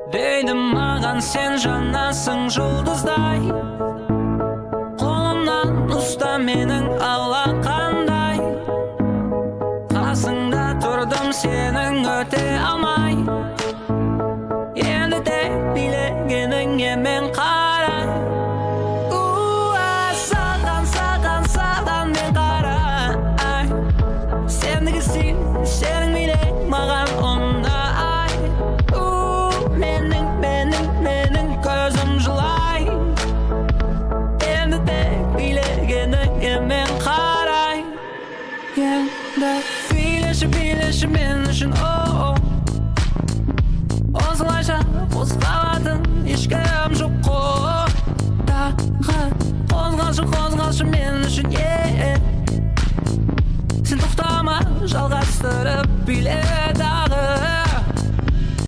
Deydim mаған sen жанасың жұлдыздай, қолымнан ұста менің алақандай. Қасыңда тұрдым сенің өте алмай, енді де билегеніңе мен қарай. Саған мен қарай, сендігі сен, сенің билег маған ондай. Менің көзім жылай, енді де билегеніңе мен қарай. Енді билеші мен үшін, осылайша қозғалатын ешкім жоқ қой. Тағы қозғалшы мен үшін, сен тоқтама, жалғастырып биле.